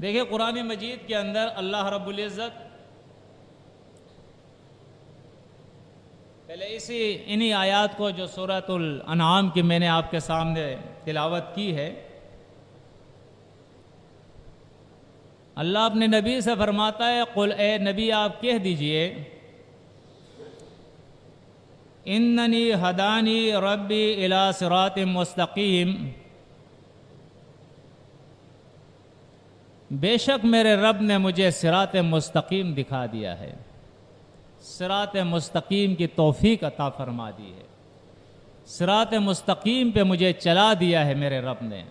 دیکھیں قرآن مجید کے اندر اللہ رب العزت پہلے انہی آیات کو جو سورۃ الانعام کی میں نے آپ کے سامنے تلاوت کی ہے، اللہ اپنے نبی سے فرماتا ہے قل اے نبی آپ کہہ دیجئے اننی ہدانی ربی الی صراط مستقیم، بے شک میرے رب نے مجھے صراط مستقیم دکھا دیا ہے، صراط مستقیم کی توفیق عطا فرما دی ہے، صراط مستقیم پہ مجھے چلا دیا ہے میرے رب نے۔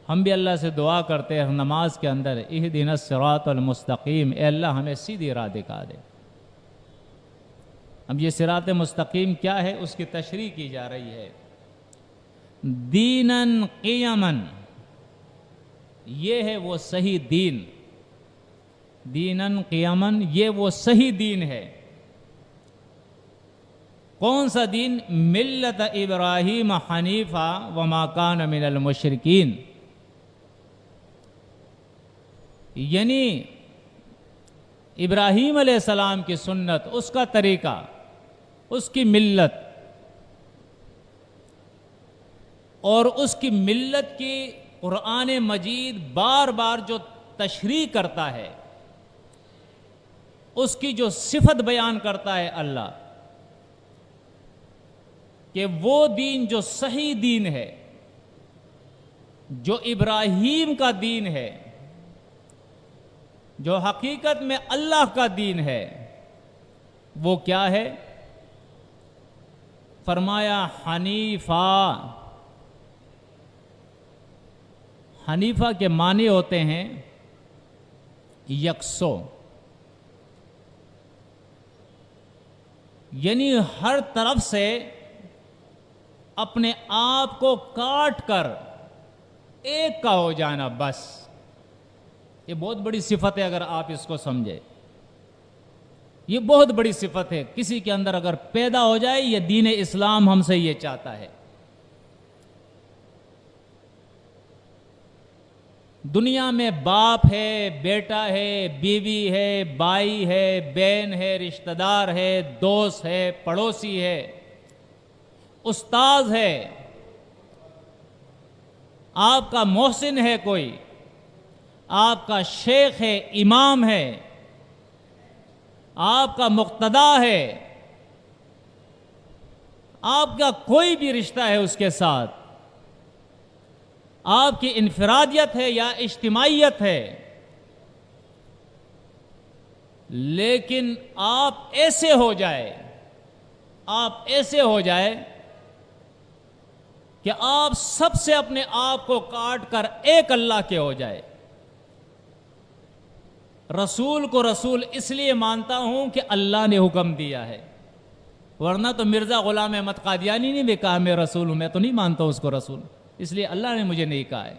ہم بھی اللہ سے دعا کرتے ہیں نماز کے اندر اہدنا الصراط المستقیم، اے اللہ ہمیں سیدھی راہ دکھا دے۔ اب یہ صراط مستقیم کیا ہے اس کی تشریح کی جا رہی ہے۔ دیناً قیماً، یہ ہے وہ صحیح دین، دیناً قیماً یہ وہ صحیح دین ہے۔ کون سا دین؟ ملت ابراہیم حنیفہ وما کان من المشرکین، یعنی ابراہیم علیہ السلام کی سنت، اس کا طریقہ، اس کی ملت، اور اس کی ملت کی قرآن مجید بار بار جو تشریح کرتا ہے، اس کی جو صفت بیان کرتا ہے اللہ، کہ وہ دین جو صحیح دین ہے، جو ابراہیم کا دین ہے، جو حقیقت میں اللہ کا دین ہے، وہ کیا ہے؟ فرمایا حنیفہ۔ حنیفہ کے معنی ہوتے ہیں یکسو، یعنی ہر طرف سے اپنے آپ کو کاٹ کر ایک کا ہو جانا، بس۔ یہ بہت بڑی صفت ہے اگر آپ اس کو سمجھے، یہ بہت بڑی صفت ہے کسی کے اندر اگر پیدا ہو جائے، یہ دین اسلام ہم سے یہ چاہتا ہے۔ دنیا میں باپ ہے، بیٹا ہے، بیوی ہے، بھائی ہے، بہن ہے، رشتہ دار ہے، دوست ہے، پڑوسی ہے، استاد ہے، آپ کا محسن ہے، کوئی آپ کا شیخ ہے، امام ہے، آپ کا مقتدا ہے، آپ کا کوئی بھی رشتہ ہے اس کے ساتھ، آپ کی انفرادیت ہے یا اجتماعیت ہے، لیکن آپ ایسے ہو جائے کہ آپ سب سے اپنے آپ کو کاٹ کر ایک اللہ کے ہو جائے۔ رسول کو رسول اس لیے مانتا ہوں کہ اللہ نے حکم دیا ہے، ورنہ تو مرزا غلام احمد قادیانی نے بھی کہا میں رسول ہوں، میں تو نہیں مانتا اس کو رسول، اس لیے اللہ نے مجھے نہیں کہا ہے۔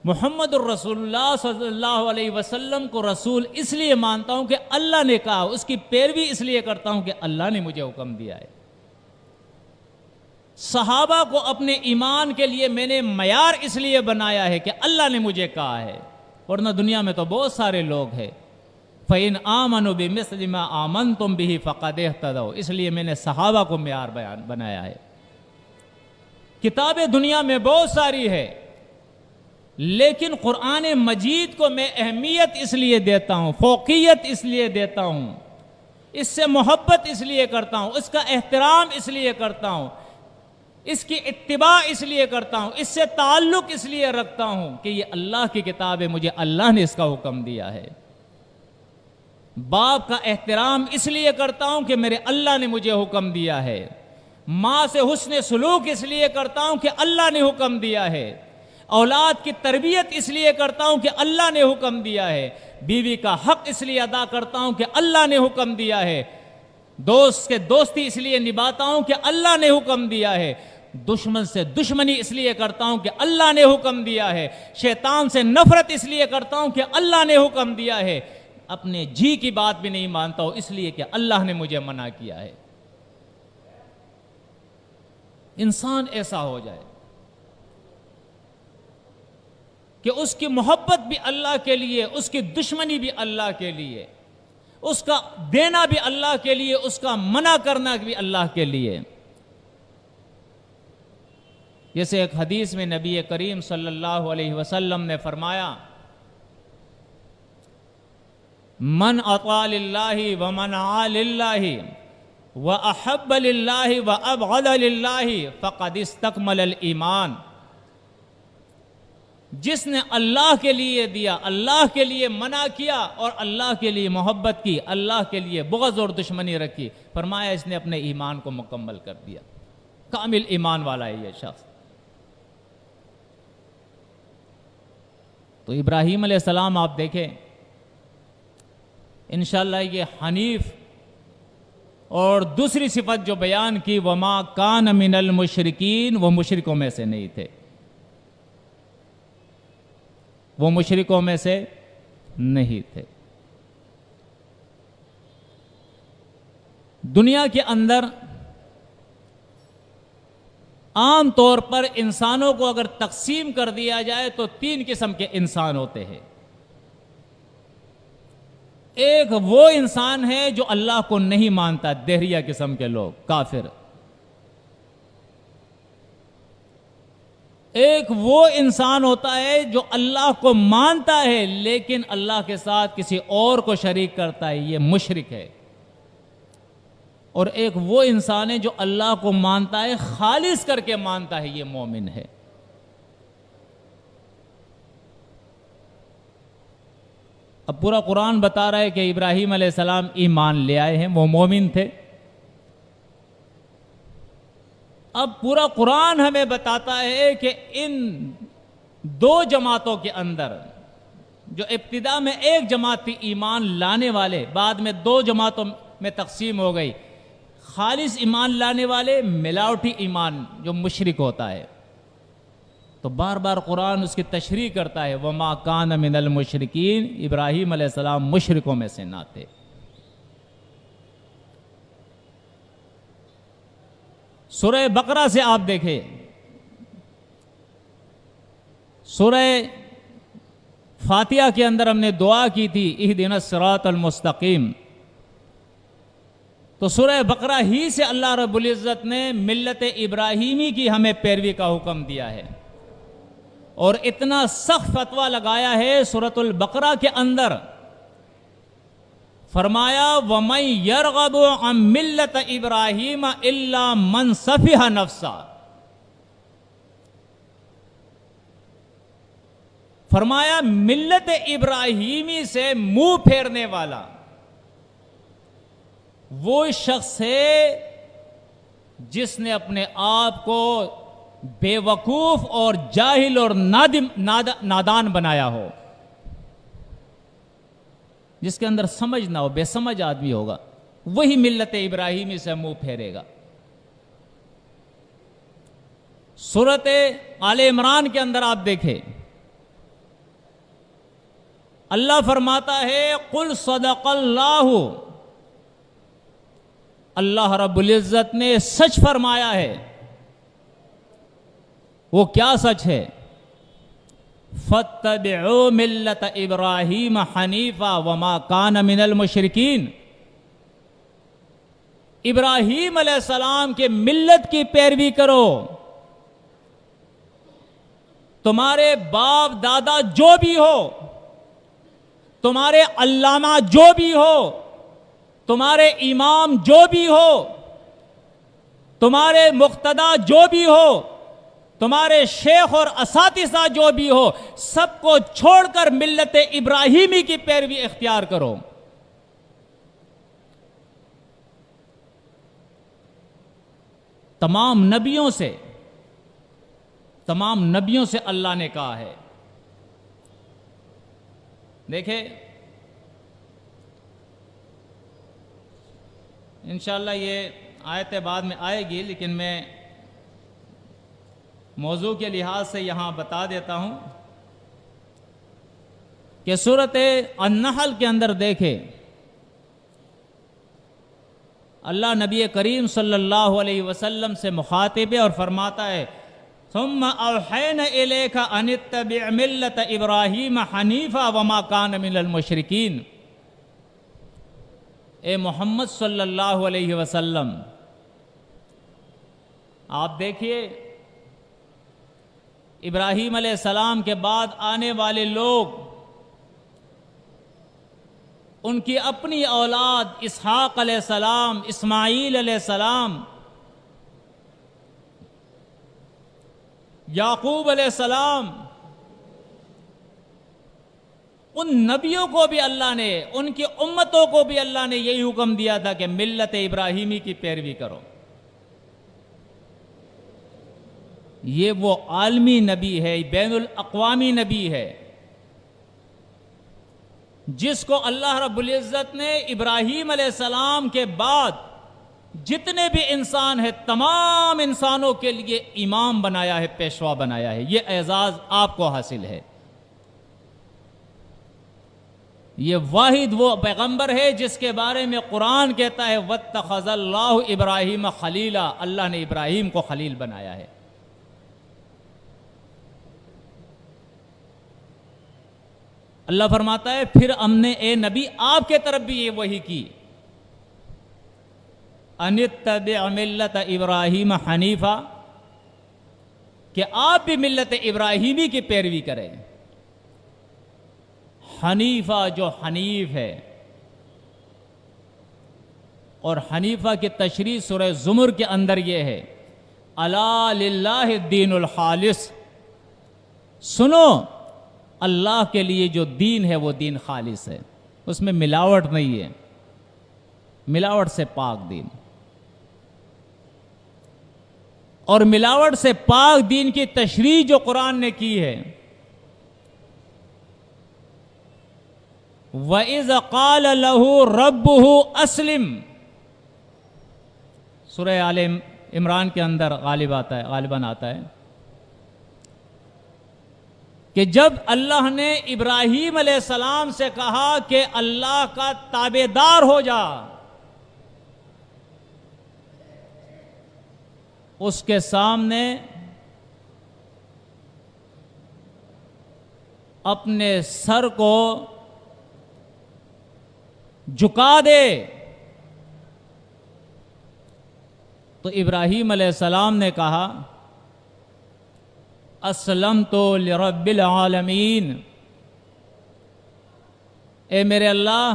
محمد الرسول اللہ صلی اللہ علیہ وسلم کو رسول اس لیے مانتا ہوں کہ اللہ نے کہا، اس کی پیروی اس لیے کرتا ہوں کہ اللہ نے مجھے حکم دیا ہے۔ صحابہ کو اپنے ایمان کے لیے میں نے معیار اس لیے بنایا ہے کہ اللہ نے مجھے کہا ہے، ورنہ دنیا میں تو بہت سارے لوگ ہیں۔ فَإِنْ آمَنُوا بِمِثْلِ مَا آمَنْتُمْ بِهِ فَقَدِ اهْتَدَوْا، اس لیے میں نے صحابہ کو معیار بنایا ہے۔ کتابیں دنیا میں بہت ساری ہے، لیکن قرآن مجید کو میں اہمیت اس لیے دیتا ہوں، فوقیت اس لیے دیتا ہوں، اس سے محبت اس لیے کرتا ہوں، اس کا احترام اس لیے کرتا ہوں، اس کی اتباع اس لیے کرتا ہوں، اس سے تعلق اس لیے رکھتا ہوں کہ یہ اللہ کی کتاب ہے، مجھے اللہ نے اس کا حکم دیا ہے۔ باپ کا احترام اس لیے کرتا ہوں کہ میرے اللہ نے مجھے حکم دیا ہے۔ ماں سے حسن سلوک اس لیے کرتا ہوں کہ اللہ نے حکم دیا ہے۔ اولاد کی تربیت اس لیے کرتا ہوں کہ اللہ نے حکم دیا ہے۔ بیوی کا حق اس لیے ادا کرتا ہوں کہ اللہ نے حکم دیا ہے۔ دوست کے دوستی اس لیے نبھاتا ہوں کہ اللہ نے حکم دیا ہے۔ دشمن سے دشمنی اس لیے کرتا ہوں کہ اللہ نے حکم دیا ہے۔ شیطان سے نفرت اس لیے کرتا ہوں کہ اللہ نے حکم دیا ہے۔ اپنے جی کی بات بھی نہیں مانتا ہوں اس لیے کہ اللہ نے مجھے منع کیا ہے۔ انسان ایسا ہو جائے، کہ اس کی محبت بھی اللہ کے لیے، اس کی دشمنی بھی اللہ کے لیے، اس کا دینا بھی اللہ کے لیے، اس کا منع کرنا بھی اللہ کے لیے۔ جیسے ایک حدیث میں نبی کریم صلی اللہ علیہ وسلم نے فرمایا، من اطاع للہ ومنع للہ واحب للہ وابغض للہ فقد استکمل الایمان۔ جس نے اللہ کے لیے دیا، اللہ کے لیے منع کیا اور اللہ کے لیے محبت کی، اللہ کے لیے بغض اور دشمنی رکھی، فرمایا اس نے اپنے ایمان کو مکمل کر دیا، کامل ایمان والا ہے یہ شخص۔ تو ابراہیم علیہ السلام آپ دیکھیں، انشاءاللہ یہ حنیف، اور دوسری صفت جو بیان کی وما کان من المشرکین، وہ مشرکوں میں سے نہیں تھے، وہ مشرکوں میں سے نہیں تھے۔ دنیا کے اندر عام طور پر انسانوں کو اگر تقسیم کر دیا جائے تو 3 قسم کے انسان ہوتے ہیں۔ ایک وہ انسان ہے جو اللہ کو نہیں مانتا، دہریہ قسم کے لوگ، کافر۔ ایک وہ انسان ہوتا ہے جو اللہ کو مانتا ہے لیکن اللہ کے ساتھ کسی اور کو شریک کرتا ہے، یہ مشرک ہے۔ اور ایک وہ انسان ہے جو اللہ کو مانتا ہے، خالص کر کے مانتا ہے، یہ مومن ہے۔ اب پورا قرآن بتا رہا ہے کہ ابراہیم علیہ السلام ایمان لے آئے ہیں، وہ مومن تھے۔ اب پورا قرآن ہمیں بتاتا ہے کہ ان 2 جماعتوں کے اندر، جو ابتدا میں ایک جماعت تھی ایمان لانے والے، بعد میں 2 جماعتوں میں تقسیم ہو گئی، خالص ایمان لانے والے، ملاوٹی ایمان جو مشرک ہوتا ہے۔ تو بار بار قرآن اس کی تشریح کرتا ہے وما کان من المشرکین، ابراہیم علیہ السلام مشرکوں میں سے نہ تھے۔ سورہ بقرہ سے آپ دیکھیں، سورہ فاتحہ کے اندر ہم نے دعا کی تھی اہدنا الصراط المستقیم، تو سورہ بقرہ ہی سے اللہ رب العزت نے ملت ابراہیمی کی ہمیں پیروی کا حکم دیا ہے، اور اتنا سخت فتویٰ لگایا ہے سورۃ البقرہ کے اندر، فرمایا وَمَن يَرْغَبُ عَن مِلَّةِ إِبْرَاهِيمَ إِلَّا مَن سَفِهَ نَفْسَهُ، فرمایا ملت ابراہیمی سے منہ پھیرنے والا وہ شخص ہے جس نے اپنے آپ کو بے وقوف اور جاہل اور نادان بنایا ہو، جس کے اندر سمجھ نہ ہو، بے سمجھ آدمی ہوگا، وہی ملت ابراہیمی سے منہ پھیرے گا۔ سورۃ آل عمران کے اندر آپ دیکھیں، اللہ فرماتا ہے قل صدق اللہ، اللہ رب العزت نے سچ فرمایا ہے۔ وہ کیا سچ ہے؟ فَاتَّبِعُوا مِلَّةَ إِبْرَاهِيمَ حَنِيفًا وَمَا كَانَ مِنَ الْمُشْرِكِينَ، ابراہیم علیہ السلام کے ملت کی پیروی کرو، تمہارے باپ دادا جو بھی ہو، تمہارے علامہ جو بھی ہو، تمہارے امام جو بھی ہو، تمہارے مقتدا جو بھی ہو، تمہارے شیخ اور اساتذہ جو بھی ہو، سب کو چھوڑ کر ملت ابراہیمی کی پیروی اختیار کرو۔ تمام نبیوں سے اللہ نے کہا ہے۔ دیکھیں انشاءاللہ یہ آیت بعد میں آئے گی، لیکن میں موضوع کے لحاظ سے یہاں بتا دیتا ہوں کہ سورۃ النحل کے اندر دیکھیں، اللہ نبی کریم صلی اللہ علیہ وسلم سے مخاطب ہے اور فرماتا ہے ثم اوحینا الیک ان اتبع ملۃ ابراہیم حنیفا وما کان من المشرکین۔ اے محمد صلی اللہ علیہ وسلم، آپ دیکھیے ابراہیم علیہ السلام کے بعد آنے والے لوگ، ان کی اپنی اولاد اسحاق علیہ السلام، اسماعیل علیہ السلام، یعقوب علیہ السلام، ان نبیوں کو بھی اللہ نے، ان کی امتوں کو بھی اللہ نے یہی حکم دیا تھا کہ ملت ابراہیمی کی پیروی کرو۔ یہ وہ عالمی نبی ہے، بین الاقوامی نبی ہے، جس کو اللہ رب العزت نے ابراہیم علیہ السلام کے بعد جتنے بھی انسان ہیں تمام انسانوں کے لیے امام بنایا ہے، پیشوا بنایا ہے۔ یہ اعزاز آپ کو حاصل ہے۔ یہ واحد وہ پیغمبر ہے جس کے بارے میں قرآن کہتا ہے وَاتَّخَذَ اللَّهُ إِبْرَاهِيمَ خَلِيلًا، اللہ نے ابراہیم کو خلیل بنایا ہے۔ اللہ فرماتا ہے پھر ہم نے اے نبی آپ کے طرف بھی یہ وحی کی، ان اتبع ملت ابراہیم حنیفا، کہ آپ بھی ملت ابراہیمی کی پیروی کریں۔ حنیفہ جو حنیف ہے، اور حنیفہ کی تشریح سورہ زمر کے اندر یہ ہے الا للہ الدین الخالص، سنو اللہ کے لیے جو دین ہے وہ دین خالص ہے، اس میں ملاوٹ نہیں ہے، ملاوٹ سے پاک دین۔ اور ملاوٹ سے پاک دین کی تشریح جو قرآن نے کی ہے، وَإِذَ قَالَ لَهُ رَبُّهُ أَسْلِمْ، سورہ آل عمران کے اندر غالباً آتا ہے کہ جب اللہ نے ابراہیم علیہ السلام سے کہا کہ اللہ کا تابعدار ہو جا، اس کے سامنے اپنے سر کو جھکا دے، تو ابراہیم علیہ السلام نے کہا اسلمت لرب العالمین، اے میرے اللہ،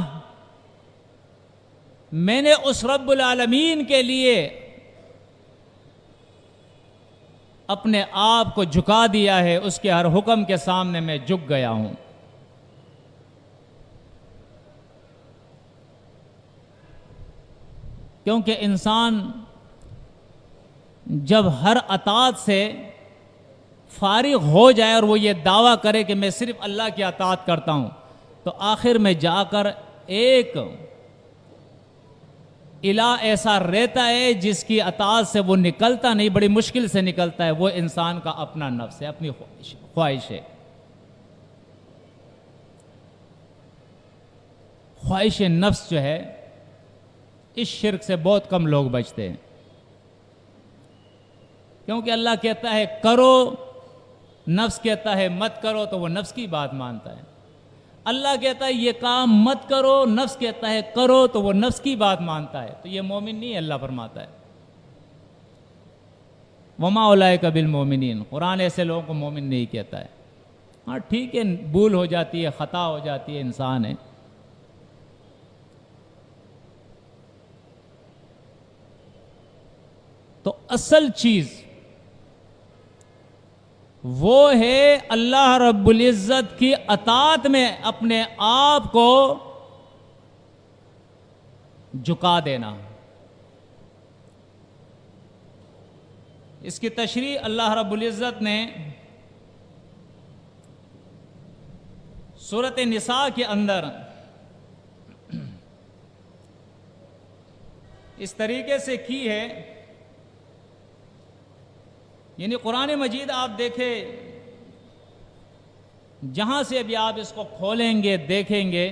میں نے اس رب العالمین کے لیے اپنے آپ کو جھکا دیا ہے، اس کے ہر حکم کے سامنے میں جھک گیا ہوں۔ کیونکہ انسان جب ہر اطاعت سے فارغ ہو جائے اور وہ یہ دعویٰ کرے کہ میں صرف اللہ کی اطاعت کرتا ہوں، تو آخر میں جا کر ایک الہ ایسا رہتا ہے جس کی اطاعت سے وہ نکلتا نہیں، بڑی مشکل سے نکلتا ہے، وہ انسان کا اپنا نفس ہے، اپنی خواہش ہے۔ خواہش نفس جو ہے، اس شرک سے بہت کم لوگ بچتے ہیں، کیونکہ اللہ کہتا ہے کرو، نفس کہتا ہے مت کرو، تو وہ نفس کی بات مانتا ہے۔ اللہ کہتا ہے یہ کام مت کرو، نفس کہتا ہے کرو، تو وہ نفس کی بات مانتا ہے، تو یہ مومن نہیں ہے۔ اللہ فرماتا ہے وما اولئک بالمؤمنین، قرآن ایسے لوگوں کو مومن نہیں کہتا ہے۔ ہاں ٹھیک ہے، بھول ہو جاتی ہے، خطا ہو جاتی ہے، انسان ہے۔ تو اصل چیز وہ ہے اللہ رب العزت کی اطاعت میں اپنے آپ کو جھکا دینا۔ اس کی تشریح اللہ رب العزت نے سورۃ نساء کے اندر اس طریقے سے کی ہے، یعنی قرآن مجید آپ دیکھیں، جہاں سے ابھی آپ اس کو کھولیں گے دیکھیں گے،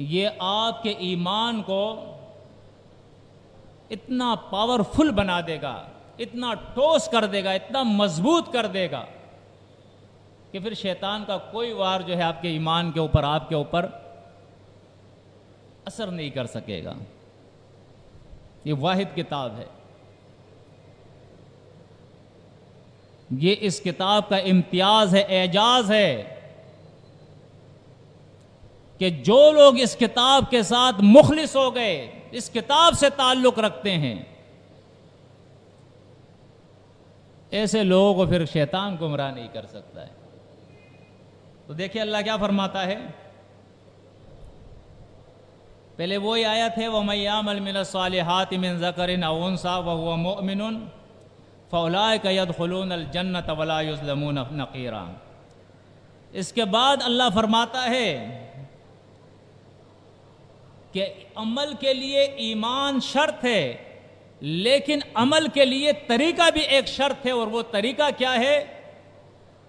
یہ آپ کے ایمان کو اتنا پاورفل بنا دے گا، اتنا ٹھوس کر دے گا، اتنا مضبوط کر دے گا کہ پھر شیطان کا کوئی وار جو ہے آپ کے ایمان کے اوپر، آپ کے اوپر اثر نہیں کر سکے گا۔ یہ واحد کتاب ہے، یہ اس کتاب کا امتیاز ہے، اعجاز ہے کہ جو لوگ اس کتاب کے ساتھ مخلص ہو گئے، اس کتاب سے تعلق رکھتے ہیں، ایسے لوگوں کو پھر شیطان گمراہ نہیں کر سکتا ہے۔ تو دیکھیں اللہ کیا فرماتا ہے، پہلے وہی آیت ہے وَمَن يَعْمَلْ مِنَ الصَّالِحَاتِ مِن ذَكَرٍ أَوْ أُنثَىٰ وَهُوَ مُؤْمِنٌ فَأُولَٰئِكَ يَدْخُلُونَ الْجَنَّةَ وَلَا يُظْلَمُونَ نَقِيرًا۔ اس کے بعد اللہ فرماتا ہے کہ عمل کے لیے ایمان شرط ہے، لیکن عمل کے لیے طریقہ بھی ایک شرط ہے، اور وہ طریقہ کیا ہے؟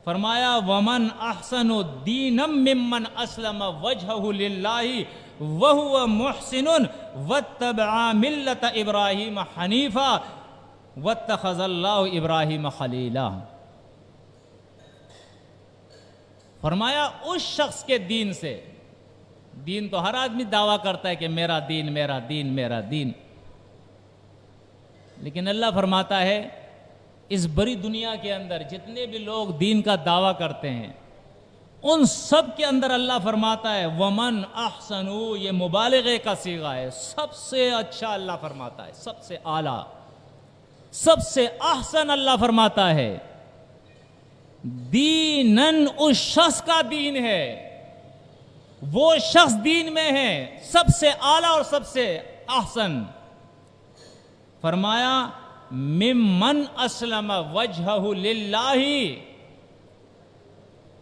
فرمایا وَمَنْ أَحْسَنُ دِينًا مِّمَّنْ أَسْلَمَ وَجْهَهُ لِلَّهِ وَهُوَ مُحْسِنٌ وَاتَّبَعَ مِلَّةَ إِبْرَاهِيمَ حَنِيفًا وَاتَّخَذَ اللَّهُ إِبْرَاهِيمَ خَلِيلًا۔ فرمایا اس شخص کے دین سے، دین تو ہر آدمی دعویٰ کرتا ہے کہ میرا دین میرا دین میرا دین، لیکن اللہ فرماتا ہے اس بڑی دنیا کے اندر جتنے بھی لوگ دین کا دعویٰ کرتے ہیں، ان سب کے اندر اللہ فرماتا ہے ومن احسنو، یہ مبالغے کا صیغہ ہے، سب سے اچھا اللہ فرماتا ہے، سب سے اعلیٰ، سب سے احسن اللہ فرماتا ہے دینن، اس شخص کا دین ہے، وہ شخص دین میں ہے سب سے اعلیٰ اور سب سے احسن۔ فرمایا ممن اسلم وجہہ للہ،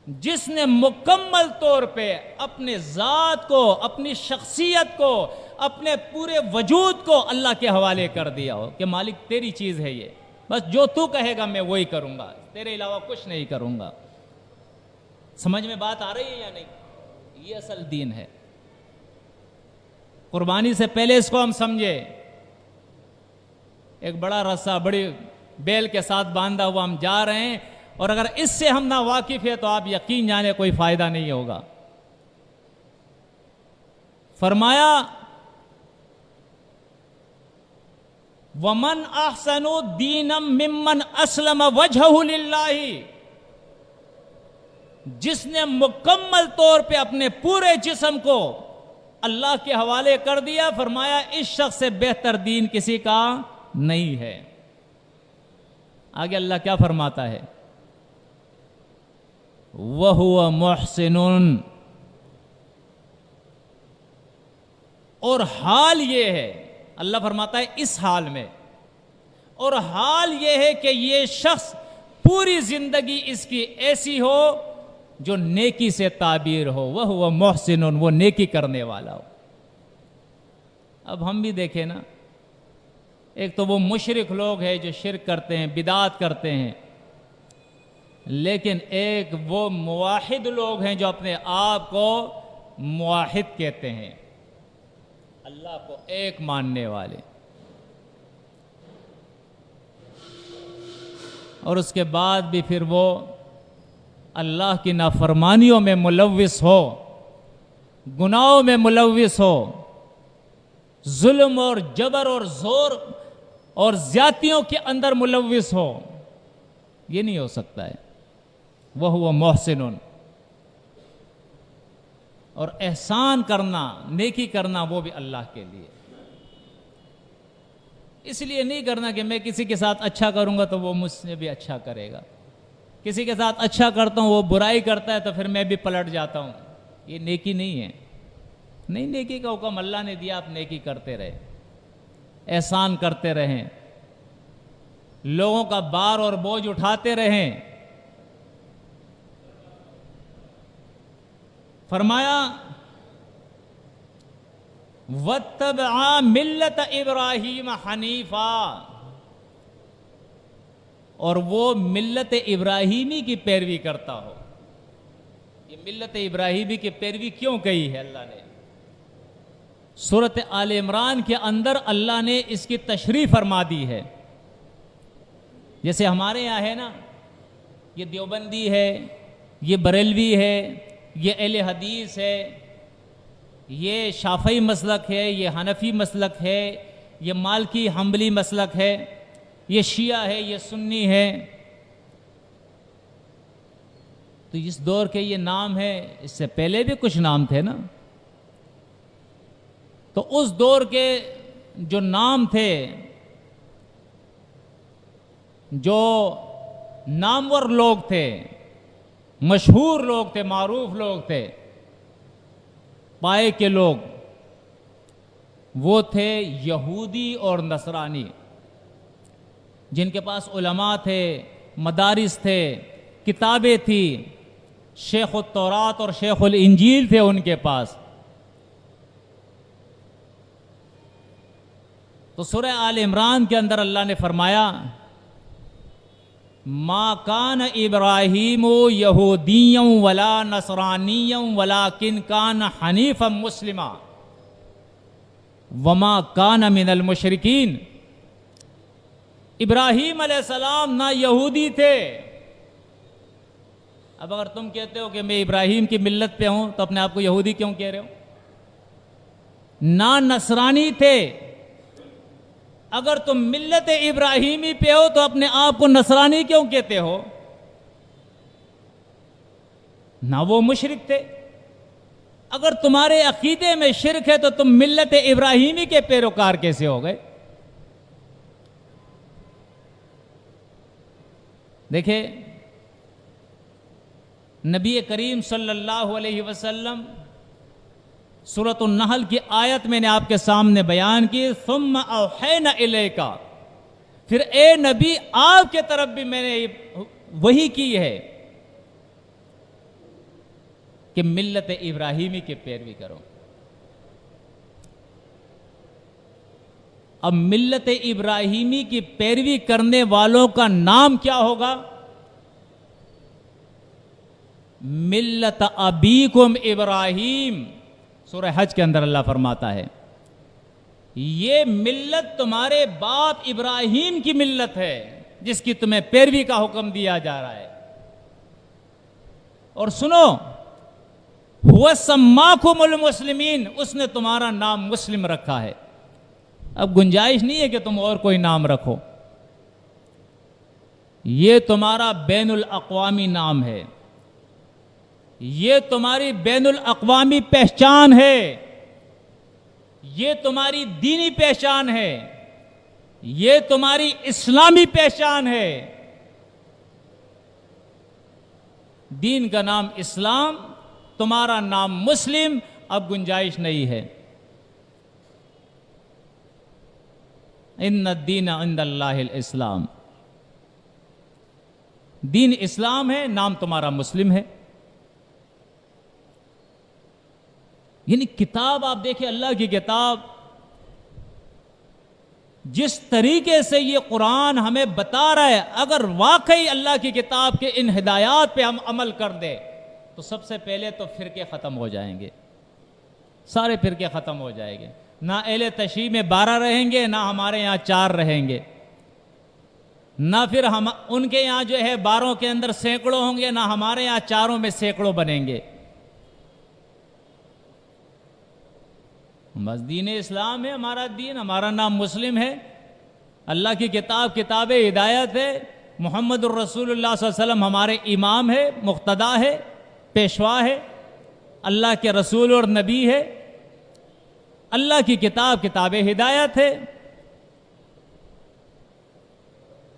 جس نے مکمل طور پہ اپنے ذات کو، اپنی شخصیت کو، اپنے پورے وجود کو اللہ کے حوالے کر دیا ہو کہ مالک تیری چیز ہے یہ، بس جو تو کہے گا میں وہی کروں گا، تیرے علاوہ کچھ نہیں کروں گا۔ سمجھ میں بات آ رہی ہے یا نہیں؟ یہ اصل دین ہے۔ قربانی سے پہلے اس کو ہم سمجھے، ایک بڑا رسہ بڑی بیل کے ساتھ باندھا ہوا ہم جا رہے ہیں، اور اگر اس سے ہم نہ واقف ہے تو آپ یقین جانے کوئی فائدہ نہیں ہوگا۔ فرمایا وَمَنْ أَحْسَنُ دِينًا مِّمَّنْ أَسْلَمَ وَجْهَهُ لِلَّهِ، جس نے مکمل طور پہ اپنے پورے جسم کو اللہ کے حوالے کر دیا، فرمایا اس شخص سے بہتر دین کسی کا نہیں ہے۔ آگے اللہ کیا فرماتا ہے؟ وَهُوَ مُحْسِنٌ، اور حال یہ ہے، اللہ فرماتا ہے اس حال میں، اور حال یہ ہے کہ یہ شخص پوری زندگی اس کی ایسی ہو جو نیکی سے تعبیر ہو، وَهُوَ مُحْسِنٌ، وہ نیکی کرنے والا ہو۔ اب ہم بھی دیکھیں نا، ایک تو وہ مشرک لوگ ہیں جو شرک کرتے ہیں، بدعات کرتے ہیں، لیکن ایک وہ موحد لوگ ہیں جو اپنے آپ کو موحد کہتے ہیں، اللہ کو ایک ماننے والے، اور اس کے بعد بھی پھر وہ اللہ کی نافرمانیوں میں ملوث ہو، گناہوں میں ملوث ہو، ظلم اور جبر اور زور اور زیادتیوں کے اندر ملوث ہو، یہ نہیں ہو سکتا ہے۔ وَهُوَ مُحْسِنٌ، اور احسان کرنا، نیکی کرنا وہ بھی اللہ کے لیے، اس لیے نہیں کرنا کہ میں کسی کے ساتھ اچھا کروں گا تو وہ مجھ سے بھی اچھا کرے گا، کسی کے ساتھ اچھا کرتا ہوں وہ برائی کرتا ہے تو پھر میں بھی پلٹ جاتا ہوں، یہ نیکی نہیں ہے۔ نہیں، نیکی کا حکم اللہ نے دیا، آپ نیکی کرتے رہے، احسان کرتے رہیں، لوگوں کا بار اور بوجھ اٹھاتے رہیں۔ فرمایا وَاتَّبَعَ مِلَّةَ إِبْرَاهِيمَ حَنِيفًا، اور وہ ملت ابراہیمی کی پیروی کرتا ہو۔ یہ ملت ابراہیمی کی پیروی کیوں کہی ہے اللہ نے؟ سورۃ آل عمران کے اندر اللہ نے اس کی تشریح فرما دی ہے جیسے ہمارے یہاں ہے نا، یہ دیوبندی ہے، یہ بریلوی ہے، یہ اہل حدیث ہے، یہ شافعی مسلک ہے، یہ حنفی مسلک ہے، یہ مالکی حنبلی مسلک ہے، یہ شیعہ ہے، یہ سنی ہے. تو اس دور کے یہ نام ہے، اس سے پہلے بھی کچھ نام تھے نا. تو اس دور کے جو نام تھے، جو نامور لوگ تھے، مشہور لوگ تھے، معروف لوگ تھے، پائے کے لوگ، وہ تھے یہودی اور نصرانی، جن کے پاس علماء تھے، مدارس تھے، کتابیں تھیں، شیخ التورات اور شیخ الانجیل تھے ان کے پاس. تو سورہ آل عمران کے اندر اللہ نے فرمایا ما کان ابراہیم یہودیا ولا نصرانیا ولکن کان حنیفا مسلما وما کان من المشرکین. ابراہیم علیہ السلام نہ یہودی تھے. اب اگر تم کہتے ہو کہ میں ابراہیم کی ملت پہ ہوں تو اپنے آپ کو یہودی کیوں کہہ رہے ہو؟ نہ نصرانی تھے. اگر تم ملت ابراہیمی پہ ہو تو اپنے آپ کو نصرانی کیوں کہتے ہو؟ نہ وہ مشرک تھے. اگر تمہارے عقیدے میں شرک ہے تو تم ملت ابراہیمی کے پیروکار کیسے ہو گئے؟ دیکھیں، نبی کریم صلی اللہ علیہ وسلم سورۃ النحل کی آیت میں نے آپ کے سامنے بیان کی، ثم اوحینا الیک، پھر اے نبی آپ کے طرف بھی میں نے وحی کی ہے کہ ملت ابراہیمی کی پیروی کرو. اب ملت ابراہیمی کی پیروی کرنے والوں کا نام کیا ہوگا؟ ملت ابیکم ابراہیم. سورہ حج کے اندر اللہ فرماتا ہے یہ ملت تمہارے باپ ابراہیم کی ملت ہے جس کی تمہیں پیروی کا حکم دیا جا رہا ہے. اور سنو، هو سماکم المسلمین، اس نے تمہارا نام مسلم رکھا ہے. اب گنجائش نہیں ہے کہ تم اور کوئی نام رکھو. یہ تمہارا بین الاقوامی نام ہے، یہ تمہاری بین الاقوامی پہچان ہے، یہ تمہاری دینی پہچان ہے، یہ تمہاری اسلامی پہچان ہے. دین کا نام اسلام، تمہارا نام مسلم. اب گنجائش نہیں ہے. ان الدین عند اللہ الاسلام، دین اسلام ہے، نام تمہارا مسلم ہے. یعنی کتاب آپ دیکھیں، اللہ کی کتاب جس طریقے سے یہ قرآن ہمیں بتا رہا ہے، اگر واقعی اللہ کی کتاب کے ان ہدایات پہ ہم عمل کر دیں تو سب سے پہلے تو فرقے ختم ہو جائیں گے، سارے فرقے ختم ہو جائیں گے. نہ اہل تشیع میں 12 رہیں گے، نہ ہمارے یہاں 4 رہیں گے، نہ پھر ہم ان کے یہاں جو ہے 12 کے اندر سینکڑوں ہوں گے، نہ ہمارے یہاں 4 میں سینکڑوں بنیں گے. بس دین اسلام ہے ہمارا دین، ہمارا نام مسلم ہے. اللہ کی کتاب کتاب ہدایت ہے. محمد الرسول اللہ صلی اللہ علیہ وسلم ہمارے امام ہے، مقتدا ہے، پیشوا ہے، اللہ کے رسول اور نبی ہے. اللہ کی کتاب کتاب ہدایت ہے.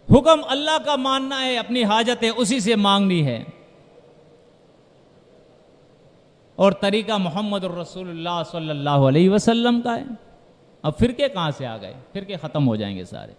حکم اللہ کا ماننا ہے، اپنی حاجتیں اسی سے مانگنی ہے. اور طریقہ محمد الرسول اللہ صلی اللہ علیہ وسلم کا ہے. اب فرقے کہاں سے آ گئے؟ فرقے ختم ہو جائیں گے سارے.